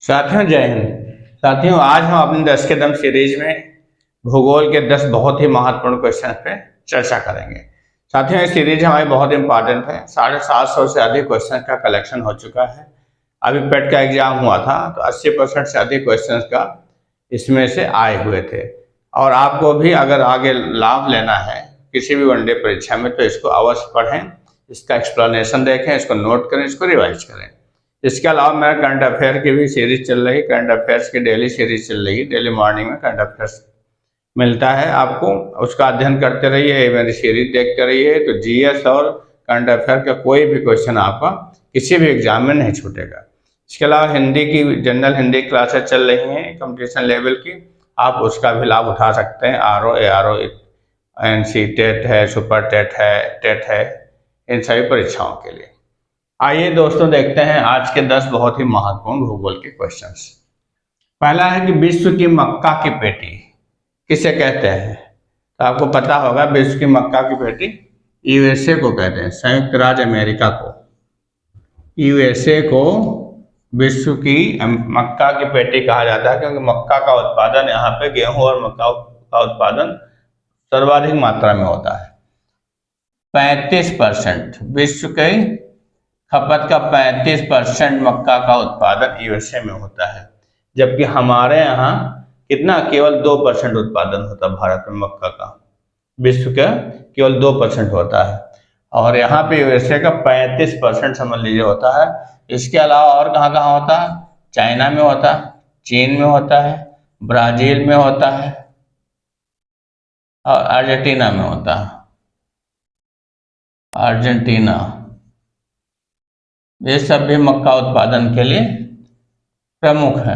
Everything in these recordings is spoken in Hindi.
साथियों जय हिंद। साथियों आज हम अपनी 10 के दम सीरीज में भूगोल के 10 बहुत ही महत्वपूर्ण क्वेश्चन पे चर्चा करेंगे। साथियों ये सीरीज हमारी बहुत इंपॉर्टेंट है। 750 से अधिक क्वेश्चन का कलेक्शन हो चुका है। अभी पेट का एग्जाम हुआ था तो 80% से अधिक क्वेश्चन का इसमें से आए हुए थे। और आपको भी अगर आगे लाभ लेना है किसी भी वनडे परीक्षा में तो इसको अवश्य पढ़ें, इसका एक्सप्लेनेशन देखें, इसको नोट करें, इसको रिवाइज करें। इसके अलावा मेरा करंट अफेयर की भी सीरीज चल रही, करंट अफेयर्स की डेली सीरीज चल रही है। डेली मॉर्निंग में करंट अफेयर्स मिलता है आपको, उसका अध्ययन करते रहिए, मेरी सीरीज देखते रहिए। तो जीएस और करंट अफेयर का कोई भी क्वेश्चन आपका किसी भी एग्जाम में नहीं छूटेगा। इसके अलावा हिंदी की जनरल हिंदी क्लासेस चल रही हैं कंपटीशन लेवल की, आप उसका भी लाभ उठा सकते हैं। आरओ एआरओ एनसी टेट है, सुपर टेट है, टेट है, इन सभी परीक्षाओं के लिए। आइए दोस्तों देखते हैं आज के 10 बहुत ही महत्वपूर्ण भूगोल के क्वेश्चंस। पहला है कि विश्व की मक्का की पेटी किसे कहते हैं? तो आपको पता होगा विश्व की मक्का की पेटी यूएसए को कहते हैं, संयुक्त राज्य अमेरिका को। यूएसए को विश्व की मक्का की पेटी कहा जाता है क्योंकि मक्का का उत्पादन यहाँ पे, गेहूं और मक्का का उत्पादन सर्वाधिक मात्रा में होता है। 35% विश्व के खपत का 35% मक्का का उत्पादन यूएसए में होता है, जबकि हमारे यहाँ कितना, केवल 2% उत्पादन होता है भारत में मक्का का। विश्व का केवल 2% होता है और यहाँ पे यूएसए का 35% समझ लीजिए होता है। इसके अलावा और कहाँ कहाँ होता है? चाइना में होता है, चीन में होता है, ब्राजील में होता है और अर्जेंटीना में होता है। अर्जेंटीना, ये सब भी मक्का उत्पादन के लिए प्रमुख है।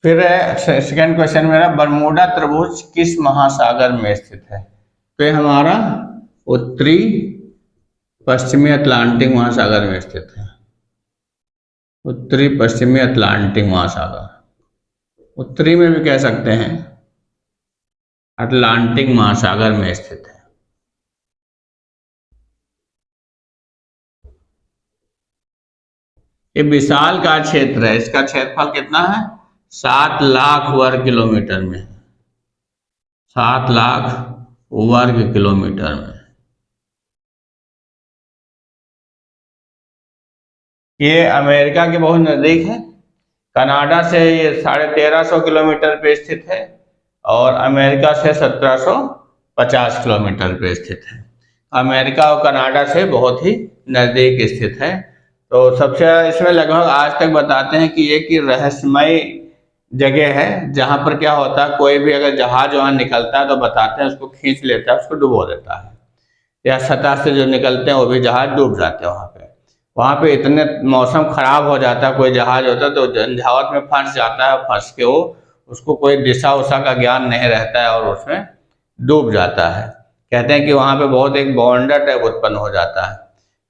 फिर सेकंड क्वेश्चन मेरा, बरमूडा त्रिभुज किस महासागर में स्थित है? तो ये हमारा उत्तरी पश्चिमी अटलांटिक महासागर में स्थित है। उत्तरी पश्चिमी अटलांटिक महासागर, उत्तरी में भी कह सकते हैं, अटलांटिक महासागर में स्थित है। ये विशाल का क्षेत्र है, इसका क्षेत्रफल कितना है? 7 लाख वर्ग किलोमीटर में, 7 लाख वर्ग किलोमीटर में। ये अमेरिका के बहुत नजदीक है। कनाडा से ये 1350 किलोमीटर पे स्थित है और अमेरिका से 1750 किलोमीटर पे स्थित है। अमेरिका और कनाडा से बहुत ही नजदीक स्थित है। तो सबसे इसमें लगभग आज तक बताते हैं कि एक रहस्यमय जगह है जहाँ पर क्या होता है, कोई भी अगर जहाज वहाँ निकलता है तो बताते हैं उसको खींच लेता है, उसको डुबो देता है, या सतह से जो निकलते हैं वो भी जहाज डूब जाते हैं। वहाँ पे इतने मौसम खराब हो जाता है, कोई जहाज होता है तो झंझावत में फंस जाता है, फंस के वो उसको कोई दिशा उशा का ज्ञान नहीं रहता है और उसमें डूब जाता है। कहते हैं कि वहाँ पे बहुत एक बवंडर टाइप उत्पन्न हो जाता है।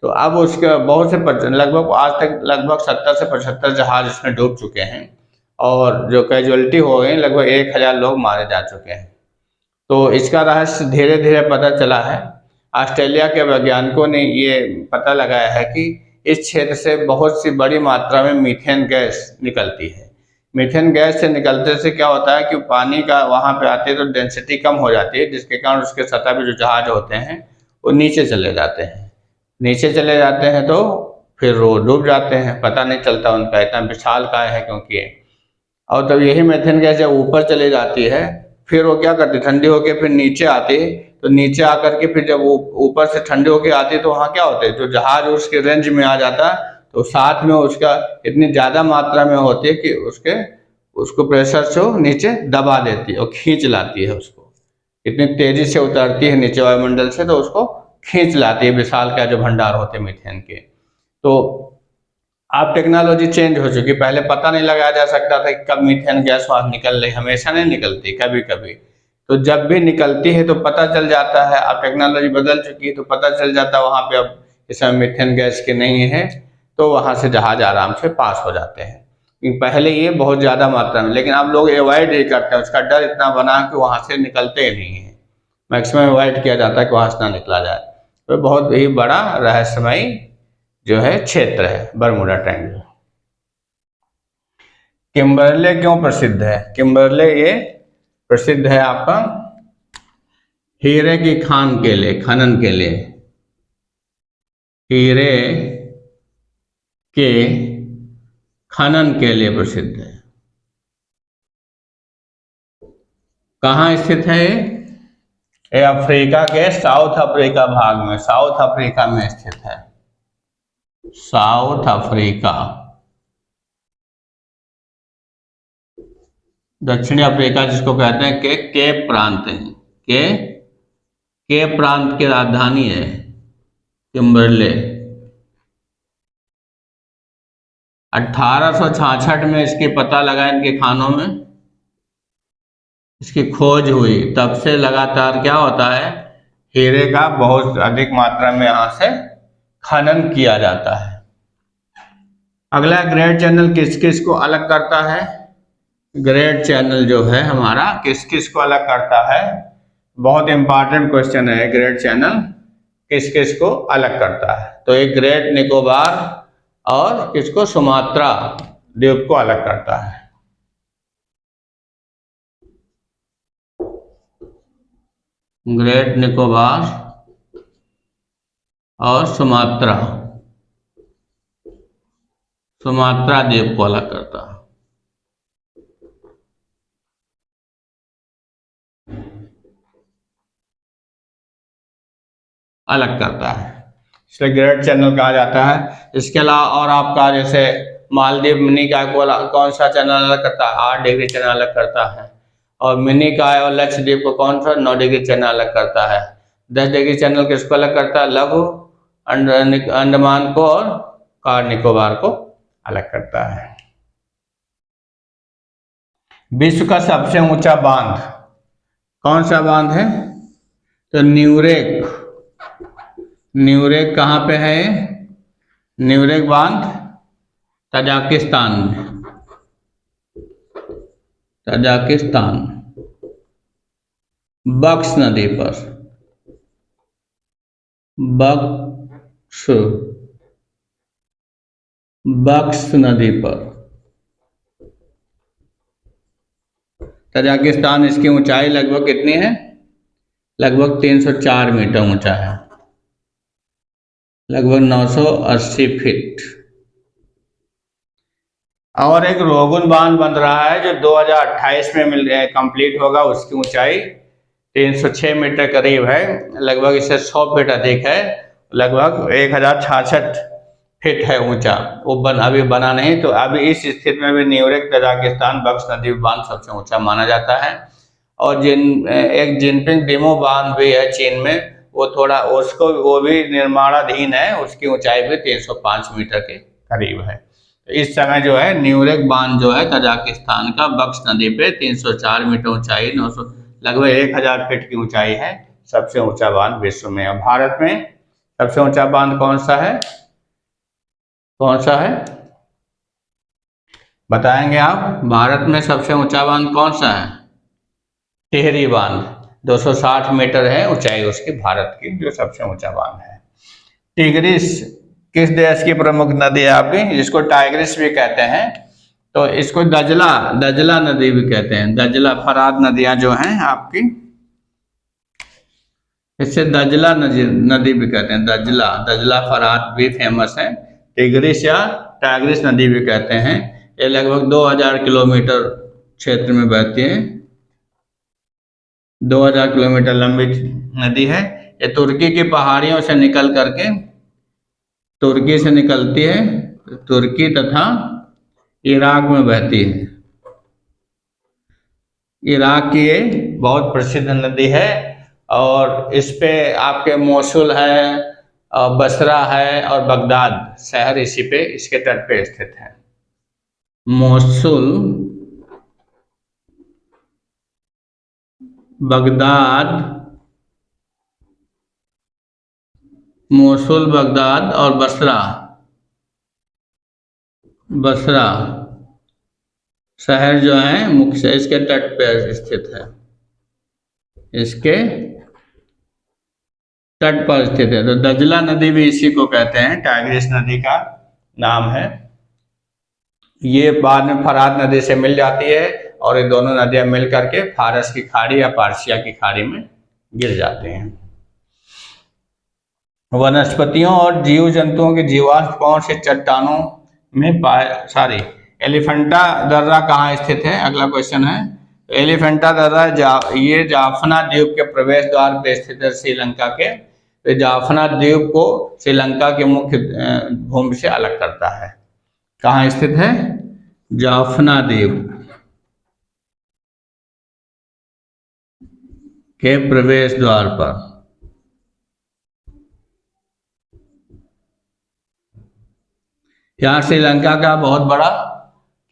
तो अब उसके बहुत से लगभग आज तक लगभग 70 से 75 जहाज इसमें डूब चुके हैं और जो कैजुअलिटी हो गई लगभग 1000 लोग मारे जा चुके हैं। तो इसका रहस्य धीरे धीरे पता चला है। ऑस्ट्रेलिया के वैज्ञानिकों ने ये पता लगाया है कि इस क्षेत्र से बहुत सी बड़ी मात्रा में मीथेन गैस निकलती है। मीथेन गैस से निकलते से क्या होता है कि पानी का वहाँ पे आते तो डेंसिटी कम हो जाती है, जिसके कारण उसके सतह पे जो जहाज होते हैं वो नीचे चले जाते हैं। नीचे चले जाते हैं तो फिर वो डूब जाते हैं, पता नहीं चलता उनका, इतना विशाल काय है क्योंकि। और तब यही मीथेन गैस जब ऊपर चले जाती है फिर वो क्या करती, ठंडी होकर फिर नीचे आती, तो नीचे आकर के फिर जब वो ऊपर से ठंडी होकर आती तो वहाँ क्या होता है, जो जहाज उसके रेंज में आ जाता तो साथ में उसका इतनी ज़्यादा मात्रा में होती है कि उसको प्रेशर से नीचे दबा देती है और खींच लाती है उसको, इतनी तेजी से उतरती है नीचे वायुमंडल से तो उसको खींच लाती है, विशाल का जो भंडार होते हैं मीथेन के। तो अब टेक्नोलॉजी चेंज हो चुकी, पहले पता नहीं लगाया जा सकता था कि कब मीथेन गैस वहाँ निकल रही, हमेशा नहीं निकलती, कभी कभी। तो जब भी निकलती है तो पता चल जाता है। अब टेक्नोलॉजी बदल चुकी है तो पता चल जाता है वहाँ पे अब इसमें मीथेन गैस की नहीं है, तो वहाँ से जहाज आराम से पास हो जाते हैं। पहले ये बहुत ज़्यादा मात्रा में, लेकिन अब लोग अवॉइड ही करते हैं, उसका डर इतना बना कि वहाँ से निकलते ही नहीं है, मैक्सिमम अवॉइड किया जाता है कि वहाँ से ना निकला जाए। तो बहुत ही बड़ा रहस्यमय जो है क्षेत्र है बरमूडा ट्रायंगल। किम्बरले क्यों प्रसिद्ध है? किम्बरले ये प्रसिद्ध है आपका हीरे की खान के लिए, खनन के लिए। हीरे के खनन के लिए प्रसिद्ध है। कहाँ स्थित है ये अफ्रीका के साउथ अफ्रीका भाग में, साउथ अफ्रीका में स्थित है। साउथ अफ्रीका, दक्षिणी अफ्रीका जिसको कहते हैं कि केप प्रांत है, केप प्रांत की राजधानी है किम्बरले। 1866 में इसकी पता लगा, इनके खानों में इसकी खोज हुई। तब से लगातार क्या होता है, हीरे का बहुत अधिक मात्रा में यहां से खनन किया जाता है। अगला, ग्रेट चैनल किस किस को अलग करता है? ग्रेट चैनल जो है हमारा किस किस को अलग करता है? बहुत इंपॉर्टेंट क्वेश्चन है। ग्रेट चैनल किस किस को अलग करता है? तो एक ग्रेट निकोबार और किसको, सुमात्रा द्वीप को अलग करता है। ग्रेट निकोबार और सुमात्रा द्वीप को अलग करता है। अलग करता है, इसलिए ग्रेट चैनल कहा जाता है। इसके अलावा और आपका जैसे मालदीव मिनी का कौन सा चैनल अलग करता है? 8 डिग्री चैनल अलग करता है। और मिनी का और लक्षद्वीप को कौन सा 9 डिग्री चैनल अलग करता है। 10 डिग्री चैनल किसको अलग करता है? लघु अंडमान को और कार निकोबार को अलग करता है। विश्व का सबसे ऊंचा बांध कौन सा बांध है? तो न्यूरेक। न्यूरेक कहाँ पे है? न्यूरेक बांध तजाकिस्तान में, तजाकिस्तान, बक्स नदी पर, बक्स नदी पर तजाकिस्तान। इसकी ऊंचाई लगभग कितनी है? लगभग 304 मीटर ऊंचा है, लगभग 980 फीट। और एक रोगुन बांध बन रहा है जो 2028 में कंप्लीट होगा। उसकी ऊंचाई 306 मीटर करीब है, लगभग इससे 100 फीट अधिक है, लगभग 1066 फीट है ऊंचा। वो अभी बना नहीं, तो अभी इस स्थिति में भी न्यूरेक तजाकिस्तान बक्स नदी बांध सबसे ऊंचा माना जाता है। और एक जिनपिंग डेमो बांध भी है चीन में, वो थोड़ा वो भी निर्माणाधीन है, उसकी ऊंचाई भी 305 मीटर के करीब है। तो इस समय जो है न्यूरेक बांध जो है तजाकिस्तान का बक्स नदी पे 304 मीटर ऊंचाई, 900 लगभग 1000 फीट की ऊंचाई है, सबसे ऊंचा बांध विश्व में। और भारत में सबसे ऊंचा बांध कौन सा है? कौन सा है बताएंगे आप? भारत में सबसे ऊंचा बांध कौन सा है? टिहरी बांध, 260 मीटर है ऊंचाई उसकी, भारत की जो सबसे ऊंचा बांध है। टिग्रिस किस देश की प्रमुख नदी है आपकी, जिसको टाइग्रिस भी कहते हैं? तो इसको दजला नदी भी कहते हैं। दजला, फरात नदियां जो हैं आपकी, इससे दजला नदी भी कहते हैं। दजला फरात भी फेमस है। टिग्रिस या टाइग्रिस नदी भी कहते हैं। ये लगभग 2000 किलोमीटर क्षेत्र में बहती है, 2000 किलोमीटर लंबी नदी है। ये तुर्की की पहाड़ियों से निकल करके, तुर्की से निकलती है, तुर्की तथा इराक में बहती है। इराक की ये बहुत प्रसिद्ध नदी है। और इस पे आपके मोसुल है, बसरा है और बगदाद शहर इसी पे, इसके तट पे स्थित है। मोसुल, बगदाद, मोसुल, बगदाद और बसरा शहर जो है मुख्य इसके तट पर स्थित है, इसके तट पर स्थित है। तो दजला नदी भी इसी को कहते हैं, टाइग्रिस नदी का नाम है। ये बाद में फरात नदी से मिल जाती है और ये दोनों नदियां मिल करके फारस की खाड़ी या पार्शिया की खाड़ी में गिर जाते हैं। वनस्पतियों और जीव जंतुओं के जीवाश्म कौन से चट्टानों में पाए एलिफेंटा दर्रा कहाँ स्थित है? अगला क्वेश्चन है। एलिफेंटा दर्रा ये जाफना द्वीप के प्रवेश द्वार पे स्थित है श्रीलंका के। तो जाफना द्वीप को श्रीलंका के मुख्य भूमि से अलग करता है। कहाँ स्थित है? जाफना द्वीप के प्रवेश द्वार पर। यहाँ श्रीलंका का बहुत बड़ा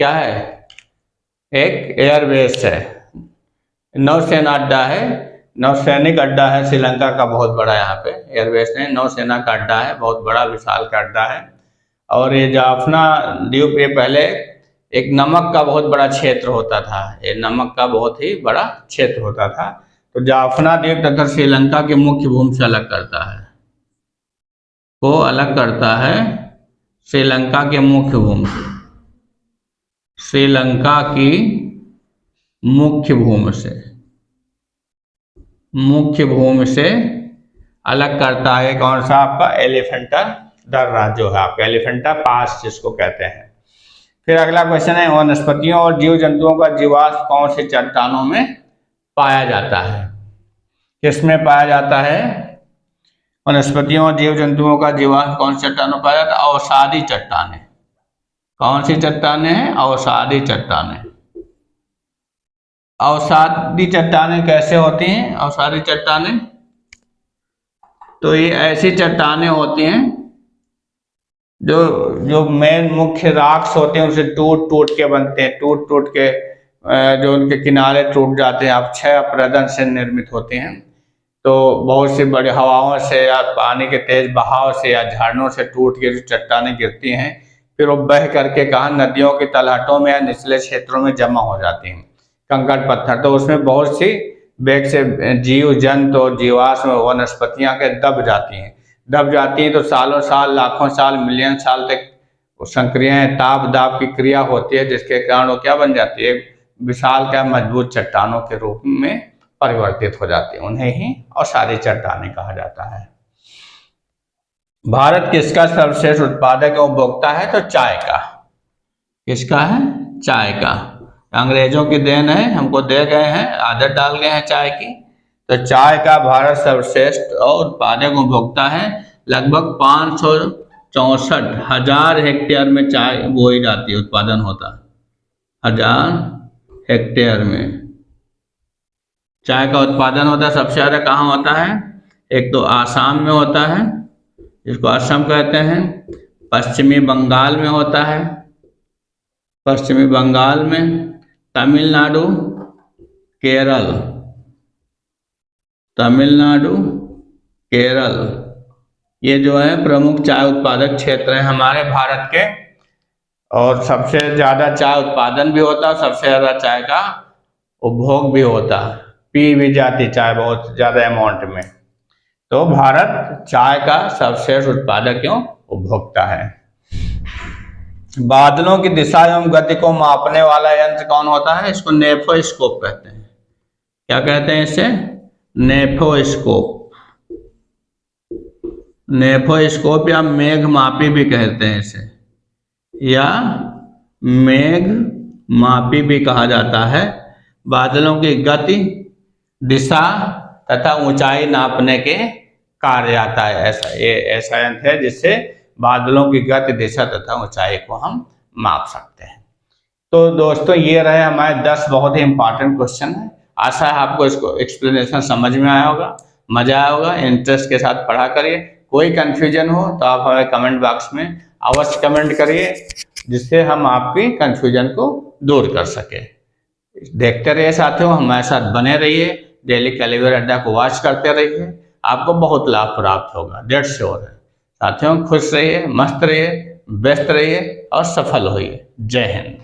क्या है? एक एयरबेस है, नौसेना अड्डा है, नौसैनिक अड्डा है श्रीलंका का बहुत बड़ा। यहाँ पे एयरबेस है, नौसेना का अड्डा है, बहुत बड़ा विशाल का अड्डा है। और ये जाफना द्वीप ये पहले एक नमक का बहुत बड़ा क्षेत्र होता था। ये नमक का बहुत ही बड़ा क्षेत्र होता था। तो जाफना द्वीप तथा श्रीलंका के मुख्य भूमि से अलग करता है, को अलग करता है श्रीलंका के मुख्य भूमि से, श्रीलंका की मुख्य भूमि से अलग करता है। कौन सा? आपका एलिफेंटा दर्रा जो है, आपका एलिफेंटा पास जिसको कहते हैं। फिर अगला क्वेश्चन है, वनस्पतियों और जीव जंतुओं का जीवाश्म कौन से चट्टानों में पाया जाता है? किसमें पाया जाता है? वनस्पतियों और जीव जंतुओं का जीवाश्म कौन से चट्टानों पाया जाता है? अवसादी चट्टानें। कौन सी चट्टानें हैं? अवसादी चट्टानें। अवसादी चट्टानें कैसे होती हैं? अवसादी चट्टानें तो ये ऐसी चट्टानें होती हैं जो मेन मुख्य रॉक्स होते हैं उनसे टूट टूट के बनते हैं, टूट टूट के जो उनके किनारे टूट जाते हैं, अक्षय अपरदन से निर्मित होते हैं। तो बहुत सी बड़ी हवाओं से या पानी के तेज बहाव से या झरनों से टूट के जो चट्टानें गिरती हैं, फिर वो बह करके कहाँ नदियों के तलहटों में या निचले क्षेत्रों में जमा हो जाती हैं, कंकड़ पत्थर। तो उसमें बहुत सी बेग से जीव जंतु और जीवाश्म वनस्पतियां के दब जाती हैं तो सालों साल, लाखों साल, मिलियन साल तक संक्रियाएं ताप दाब की क्रिया होती है, जिसके कारण वो क्या बन जाती है? विशाल क्या मजबूत चट्टानों के रूप में परिवर्तित हो जाती है। उन्हें ही अवसादी चट्टानें कहा जाता है। भारत किसका सर्वश्रेष्ठ उत्पादक एवं उपभोक्ता है? तो चाय का। किसका है? चाय का। अंग्रेजों की देन है, हमको दे गए हैं, आदत डाल गए हैं चाय की। तो चाय का भारत सर्वश्रेष्ठ और उत्पादक उपभोक्ता है। लगभग 564,000 हेक्टेयर में चाय बोई जाती है, उत्पादन होता है 1000 हेक्टेयर में चाय का उत्पादन होता है। सबसे ज़्यादा कहाँ होता है? एक तो आसाम में होता है, जिसको असम कहते हैं, पश्चिमी बंगाल में होता है, पश्चिमी बंगाल में, तमिलनाडु, केरल, ये जो है प्रमुख चाय उत्पादक क्षेत्र हैं हमारे भारत के। और सबसे ज़्यादा चाय उत्पादन भी होता है, सबसे ज़्यादा चाय का उपभोग भी होता है, पी भी जाती चाय बहुत ज़्यादा अमाउंट में। तो भारत चाय का सर्वश्रेष्ठ उत्पादक एवं उपभोक्ता है। बादलों की दिशा एवं गति को मापने वाला यंत्र कौन होता है? इसको नेफोस्कोप कहते हैं। क्या कहते हैं इसे? नेफोस्कोप या मेघमापी भी कहते हैं इसे, या मेघमापी भी कहा जाता है। बादलों की गति, दिशा तथा ऊंचाई नापने के कार्य आता है। ऐसा यंत्र है जिससे बादलों की गति, दिशा तथा ऊंचाई को हम माप सकते हैं। तो दोस्तों ये रहे हमारे 10 बहुत ही इंपॉर्टेंट क्वेश्चन है। आशा है आपको इसको एक्सप्लेनेशन समझ में आया होगा, मजा आया होगा। इंटरेस्ट के साथ पढ़ा करिए। कोई कंफ्यूजन हो तो आप हमें कमेंट बॉक्स में अवश्य कमेंट करिए, जिससे हम आपकी कंफ्यूजन को दूर कर सके। देखते रहिए साथियों, हमारे साथ बने रहिए, डेली कैलिबर अड्डा को वॉच करते रहिए, आपको बहुत लाभ प्राप्त होगा, डेट श्योर है। साथियों खुश रहिए, मस्त रहिए, व्यस्त रहिए और सफल होइए। जय हिंद।